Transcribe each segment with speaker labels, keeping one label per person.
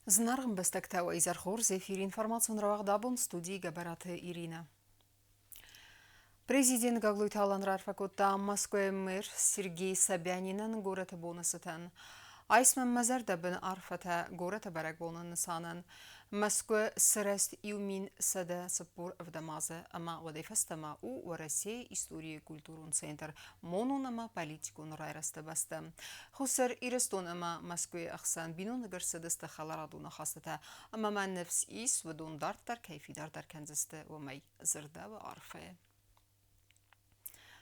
Speaker 1: Знаргын бестектева изархор зефир информацион равагдабон студии габараты Ирина. Президент Гаглуй Таланрарфакотта Москве мэр Сергей Собянинен гората бонусытан. Айсмен мазардабын арфата гората барак бонын нысанын. Москве срест юмин сада сапур вдамазы, ама вадефастама у Россия истории культурун центр монунама политикун райрасты басты. Хусар ирестон ама Москве ахсан бинун гырсыдысты халарадуна хастата, ама ман нефс ис вадун дартар кайфидар кензісті вамай зырда ва арфая.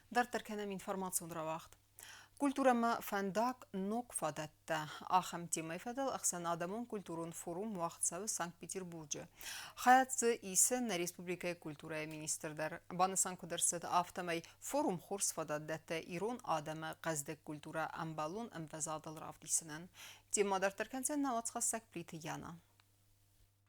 Speaker 1: Дартар кенем информацион равахт. Культурама фандак нок фадатта. Ахам темай фадал ахсан адамон культурун форум вахтсавы Санкт-Петербурге. Хаятсы исы на республика культура министрдар. Банысан кударсыд автомай форум хорс фадатта ирон адама каздек культура амбалун амвазадал равдисынан. Тема дартар кенсен навацхасак плиты яна.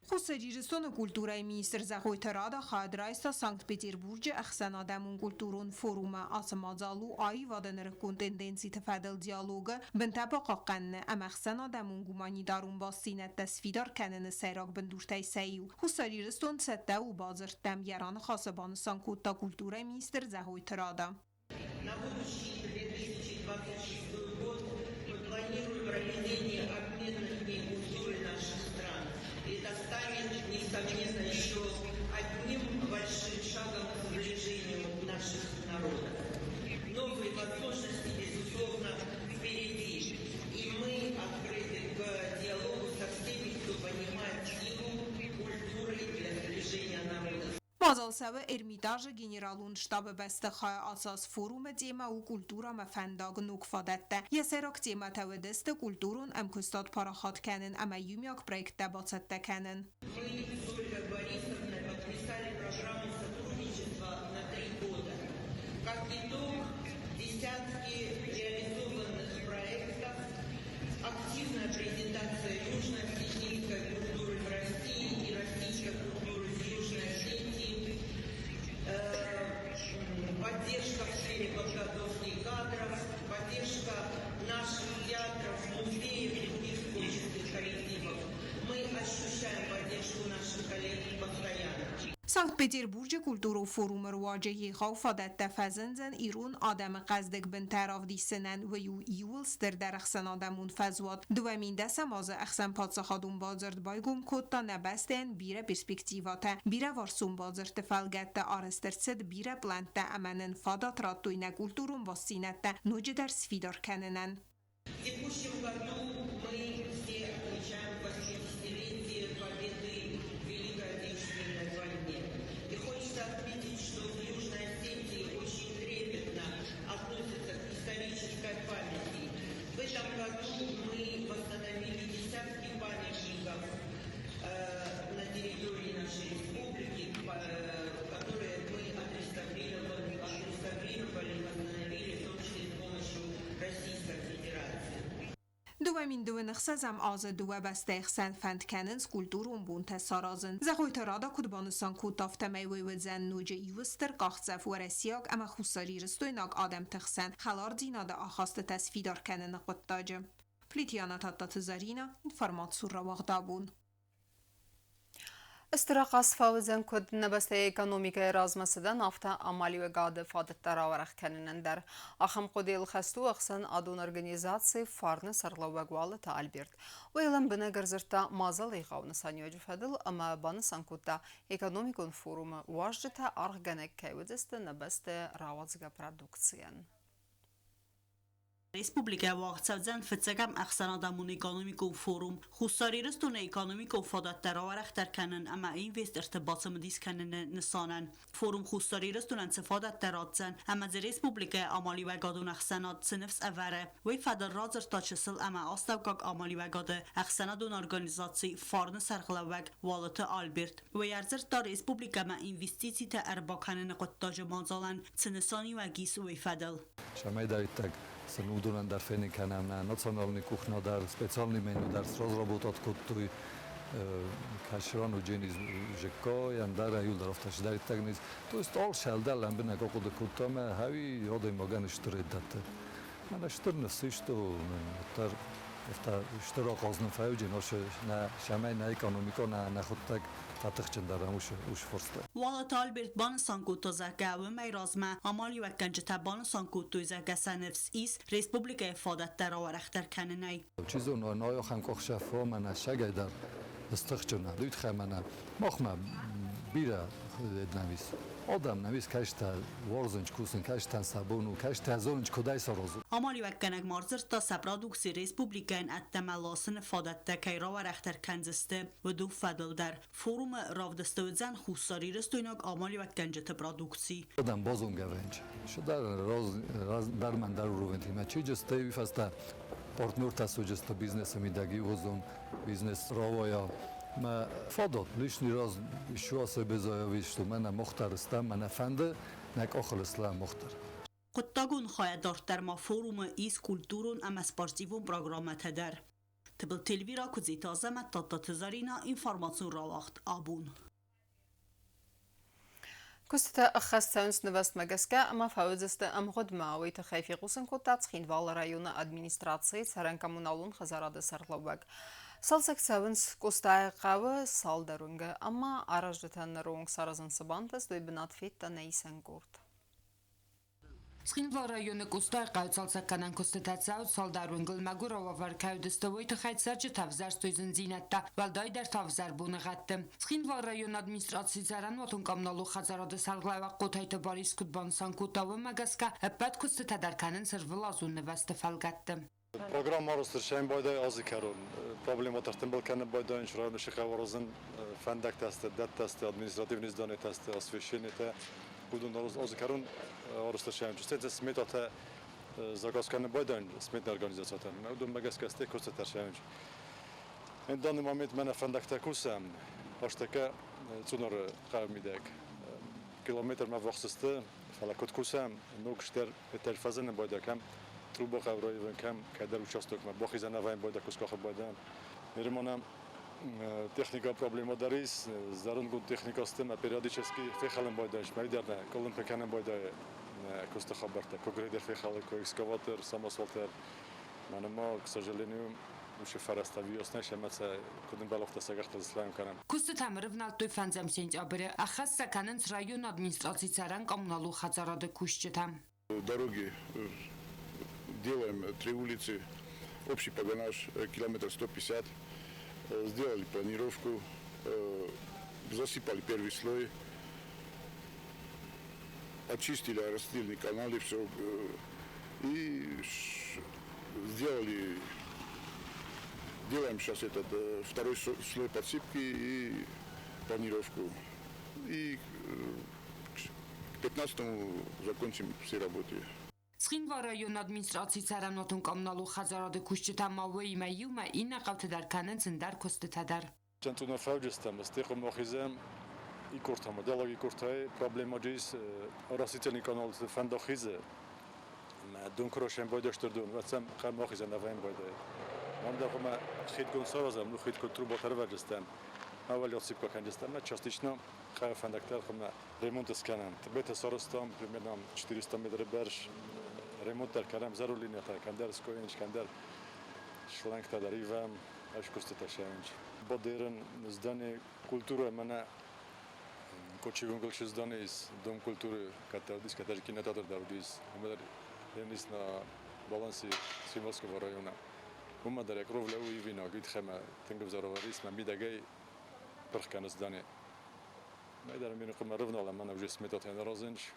Speaker 2: Хусариристон культурай министр Захойта Хадрайста Санкт-Петербурге ахсан адамун культурун форума асамазалу ай ваданыркун тенденции тфадал диалога бентапа қаққанны амахсан адамун гуманитарун бассинат тасфидар канын сайрак бендуштай сайю. Хусариристон сетта у базыртам яран хасабан Санкутта культурай министр Захойта
Speaker 3: На будущий 2026 год мы планируем проведение обменных дней культуры наших стран. Это станет, несомненно, еще одним большим шагом к сближению наших народов. Новые возможности, безусловно, впереди. И мы открыты к диалогу со всеми, кто понимает силу культуры для сближения народов.
Speaker 2: Mazalsavı Ermitaj Generalun Ştabı Bəstəxaya asas forumu tema u kultura mefendag nukfadette. Yeserak tema təvədəstə kulturun əmkustat paraxat kənin əmə yumyak proyektə batsəttə kənin.
Speaker 3: Мы с Ольгой Борисовной подписали программу сотрудничества на 3 года. Как итог, десятки реализованных проектов, активная презентация южной осетинской культуры в России и российской культуры в Южной Осетии, поддержка в сфере подготовки кадров, поддержка наших театров, музеев и других творческих коллективов. Мы ощущаем поддержку наших коллег постоянно.
Speaker 2: Sankt-Peterburg kulturu forumu rواجهی خافادت تفزنزن ایرون آدم قصدک بن طرف دیسنن و یو ایولستر در اخسن آدمون فزواد دوامین دست مازه اخسن پادسخادون بازرد بایگون کتا نبستن بیره پرسپکتیواتا بیره وارسون بازرد فلگت آرستر سد بیره بلند امنن فادات راتوین کلتورون واسینت نوجه در سفیدار کننن.
Speaker 3: В текущем году мы все отмечаем 80-летие победы в Великой Отечественной войне. И хочется отметить, что в Южной Осетии очень трепетно относятся к исторической памяти. В этом году мы восстановили десятки памятников на территории нашей республики, которые мы отреставрировали, восстановили, в том числе с помощью Российской Федерации.
Speaker 2: دوامین نخسازم آز دو بسته اخسن فند کننز کلتورون بونت سارازن زخویت رادا کدبانستان کودتافت میوی و زن نوجه ایوستر قاخزف و رسیاگ اما خوصاری رستوی ناگ آدم تخسن خلار دینا دا آخاست تصفیدار کنن قطاجم پلیتیانا تاتا تزارینا انفرماتسور را واغدابون
Speaker 1: استراقاس فاوزن کد نبسته اکونومیکای رازمسدن افتا عملی و گاده فادت دراورخ کننن در اخم قدیل خستو اخسن ادون ارگانیزاسی فارن سرلو بگوال تا البرت و ایلم بنا گرزرتا مازال ایقاون سانیوج فدل اما بان سانکوتا اکونومیکون فوروم واجدتا ارگانک کیودست نبسته راوزگا پرودکسیان.
Speaker 4: Республика вағытсавзан фіцегам ақсан адамун экономику форум хусариристун экономику фадаттара варахтар канын ама инвесторты басымдис канын нысанан форум хусариристун анцефадаттаратзан ама зи республика амали вагадун ақсанат сынфс аваре вей фадar разыр тачысыл ама аставгак амали вагады ақсанадун организации фарны сарғлаваг валыты Альберт вей арзыр та республика ма инвестицита арба канын қыттажы мазалан цынысани вагис вей фадал
Speaker 5: Udurăn dar feni kanam na национальный кухня дар специальный меню дар разработат коттуй кашран уджениз жекко яндара юлдарафташ дар тагниз то есть all шалдал амбина кокуда коттама хави одой маган штреддат мана штырны сышто тар Ефտա շտորո կոզնու ֆայուջին օշը նա շամայ նա էկոնոմիկո նա խոտակ Tatıq çındaram uş forsta.
Speaker 4: Valat Albert Ban Sankuto Zakawe Meyrazma Amali Vakanjta Ban Sankuto Zakasanevs is Respublika ifadatlar avaraxtar kanınay.
Speaker 5: Çizon o noyo xam qoxşafo mana şagaydar ıstığçına lüt xamana moxma bira ednavis. Odam navis kaçta vorzunç kusun kaçtan sabunu kaçta zonç koday sorozu.
Speaker 4: Amali Vakanag Marzırta Sabraduksi Respublikan Attamalasın ifadatda kayra avaraxtar kanziste ve du fadildar. Forum ravdastovzan xusari restoynak Amali Vakanjta produksi.
Speaker 5: Odam bozun gavenç. Şu darman dar ruventi ma çijeste vifasta partnerta sugesto biznesa mi dagi uzun biznes rovoja. Ma fodot lišni roz šo se bezojovi što mena muhtaristam mena fende nek oxlisla muhtar.
Speaker 4: Qottagun xayadortar ma forum is kulturun ama sportivun programata dar. Tıbıl telvira kuzita zamet tatta tızarina informasyon ravaxt abun.
Speaker 1: كستة أخذ ساونس نوست مجسكا أما فوزست أم غدما ويتخيفي قوسن كوتات خين والرايون أدمينستراتسي سران كمونالون خزارة سرلوبك سالسك ساونس كوستا قاوة سالدرونغ أما أرجتان رونغ سارزن سبانتس دوي بنات فيتا نيسان كورت
Speaker 6: Sxinval rayonu Qustay qayıtsalsakkanan konstitutsiyav saldarungul magurova var kavdistovoy tıxaytsarcı tavzar stoyzun zinetta valday der tavzar bunu gəttim. Sxinval rayon administrasiyyaran vatun kamnalu xazarada salglayva qotayta baris kutban sankutavı magaska əbbət konstitutadarkanın sırvılazunnu vəstə falgəttim.
Speaker 7: Program arasında şeyin boyda azı karun. Problem otartın balkanı boyda inşirayonu şıxavarızın fendak testi, det testi, administrativni izdani testi, asveşini te budun azı karun arasında şeyin. Çüstece smet ata zagoskanı boyda smetni organizasyatan. Udun magaskasте kostatar şeyin. En данный момент мен fendakta kusam. Baştaka цунор qavmidek. Kilometr ma vaxtiste falakot kusam. Nokşter telfazını boyda kam. Trubo Havroyevem kam kader участок ma boxiza navaim boyda kuskakh boyda. Merimona техника проблема дарис, зарунгу техника стема периодически фехален бойда, шмайдерна, колон пеканен бойда коста хабарта, когрейдер фехал, экскаватор, самосвалтер. Манама, к сожалению, уже фараставиосна, шемаца куден балофта сагахта зислаем канам.
Speaker 6: Кусты тамырывнал той фанзам сентября, ахассаканын район администрациясаран коммуналу хазарады кушчетам.
Speaker 8: Дороги делаем 3 улицы, общий погонаж километр 150. Сделали планировку, засыпали первый слой, очистили растительные каналы, все, и делаем сейчас этот второй слой подсыпки и планировку. И к 15-му закончим все работы.
Speaker 6: Sxinval rayon administrasiyyaran vatun kamnalu xazarada kuşçetam mavvei mayuma inna qavtadarkanın zindar konstitutadar.
Speaker 7: Centruna favcestam, stexom oxizem i kurtama, dialogi kurtay, problemajis, rastitelni kanal fendaxize. Ma dunkroşen boydaştırdın, vatsam qam oxizen navaim boyday. Manda xoma xit gonsarazam, lu xit kutrubo tarvajestam. Avval yotsipka kanjestam, ma частично qam fendaktar xoma remont skanan. Tbeta sarostam, примерно 400 метров берж. Ремонтер карам зарулиня та кандер скоинч кандер шлангта даривам аш кустата шаинч бодерен здание культура мана кочевунгл здание из дом культуры катардис катар кинотеатр давдис умадар енис на балансе Симовского района умадар кровля у ивина гитхема тенгов зароварис на мидагай перхкан здание майдар мин кума ровнала мана уже сметат разинч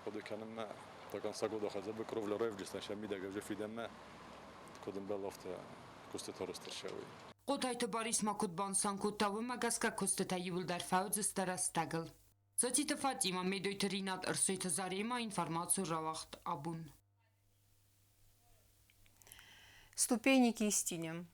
Speaker 7: подеканна Takan sagoda xaza be krovla revgistan şamida gevje fidemme kodun belofta konstitutorostar şavi.
Speaker 6: Qotayta baris makutban sankutavı magaska konstitutayi vuldar faudzistara stagl. Zatita Fatima medoyterinat arsoyta zarema информацию равахт абун.
Speaker 1: Ступенники истине.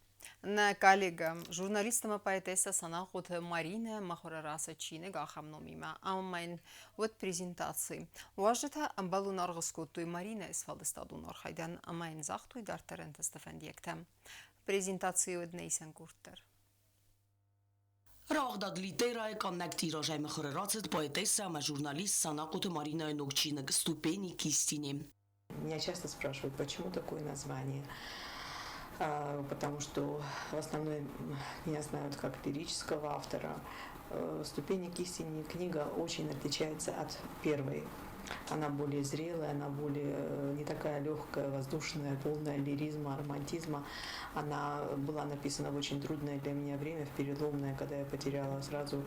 Speaker 1: На коллега, журналистам поэтесса санахут Марина Махорараса Чины гахамномима, аммайн вот презентации. Важета амбалун аргыскуттуй Марина Исфалдыстадун архайдан аммайн захтуй дартарента Стефандиектам. Презентации уднейсен куртер.
Speaker 9: Рагдад литерай коннект тиражай Махорарацет поэтесса, а журналист санахут Марина Нокчина ступеники истине.
Speaker 10: Меня часто спрашивают, почему такое название. потому что в основном меня знают как лирического автора. «Ступени к истине» книга очень отличается от первой. Она более зрелая, она более не такая легкая, воздушная, полная лиризма, романтизма. Она была написана в очень трудное для меня время, в переломное, когда я потеряла сразу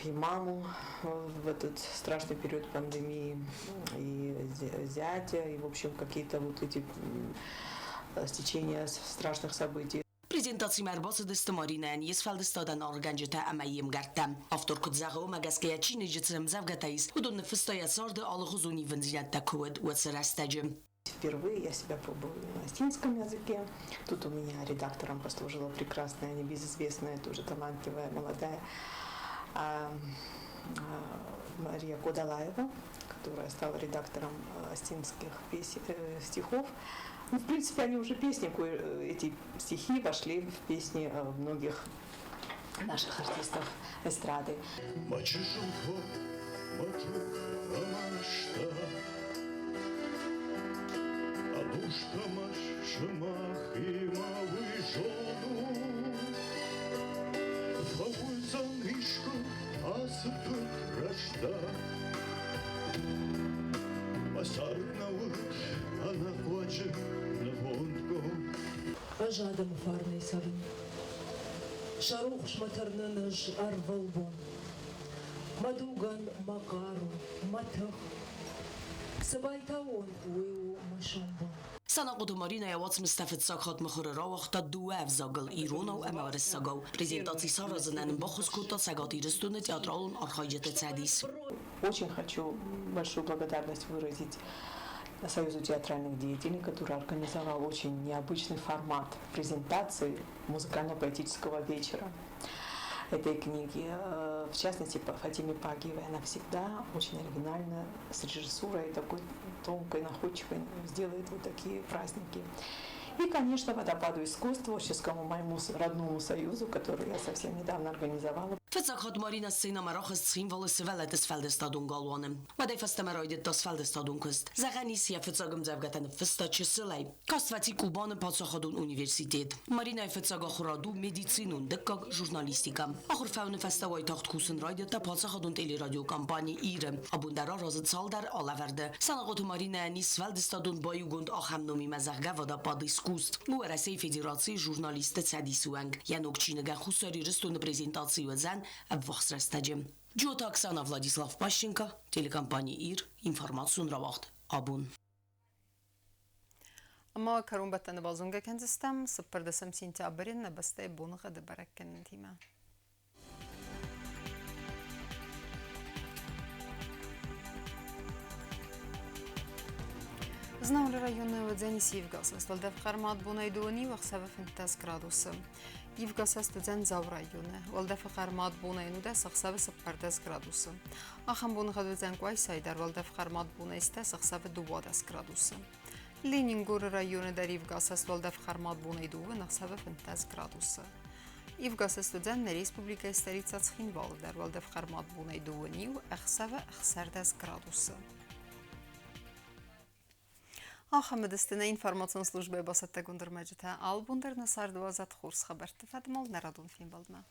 Speaker 10: и маму в этот страшный период пандемии, и зятя, и, в общем, какие-то вот эти стечения страшных событий.
Speaker 9: Prezentatie Merbas de Stamarina jest faldestadan organjeta amayim gartam. Автор кудзаго магаская чинежицем завгатаис. Удон фстоят сорды алхузуни вензинат такуд уацарастаджем.
Speaker 10: Впервые я себя пробовала на осетинском языке. Тут у меня редактором послужила прекрасная, небезызвестная, тоже талантливая, молодая Мария Кодалаева, которая стала редактором осетинских стихов. Ну, в принципе, они уже песни, эти стихи вошли в песни многих наших артистов эстрады.
Speaker 11: Она хочет на вондго. Ажадам фарный сарин. Шарух шматарнанаж арвалбон. Мадуган макару матах. Сабайтаон уэу машамбон.
Speaker 9: Санагуду Марина явац мстафет сакхат мхураrawach та дуэв загал Иронов амарс сагал. Презентации саразанан бахускута сагат ирстуна театралун архаджета цадис.
Speaker 10: Очень хочу большую благодарность выразить Союзу театральных деятелей, который организовал очень необычный формат презентации музыкально-поэтического вечера этой книги. В частности, по Фатиме Пагиевой. Она всегда очень оригинально, с режиссурой такой тонкой, находчивой сделает вот такие праздники. И, конечно, водопаду искусств, творческому моему родному союзу, который я совсем недавно организовала.
Speaker 9: Fetszakhat Marina szína már ahhoz színvali szövelet ez feldesztadunk galvanem. Vadai fesztemeroidet das feldesztadunk közt. Zaganisia fetszagom zevgeten fesztacsi szülej. Kasztvati Kuban Pacachadun Universitét. Marina fetszag ahuradu medicinun, dekkag jurnalistika. Ahur faune festavai taht kusun rajdet a Pacachadun teleradio kampanya íre. Abundara razet szaldar alaverde. Szanagot Marina nis feldesztadun bajugund ahamnomi mezagga vadapad искусств. Уэрасей Федерации журналисты цадисуанг. Янок чинага хусари рыстуны презентацию зан обвахсрастаджем. Джота Оксана Владислав Пащенко, телекомпания ИР, информацию нравахт. Абун.
Speaker 1: أما كرون بتن بازونجا كنزستم سبر دسم سنتي أبرين نبستي بونغ دبرك كنتيما. Знаули районный удзенис Евгасас, валдев кармат бунайдуни вахсаве финтаз градусы. Евгасас тудзен зав районы, валдев кармат бунайнуда сахсаве саппардаз градусы. Ахам бунхад удзен квай сайдар, валдев кармат бунайсте сахсаве дубадаз градусы. Ленингур районы дар Евгасас, валдев кармат бунайдуwe нахсаве финтаз градусы. Евгасас тудзен на республика столица Цхинвал, дар валдев кармат бунайдуwe нив ахсаве ахсардаз градусы. آخر مدستنا إنفورماسيون службы باسط گندر مجته آلبوندر نصار دوازد خورس خبرت فدمال نردون فیلم بالدما.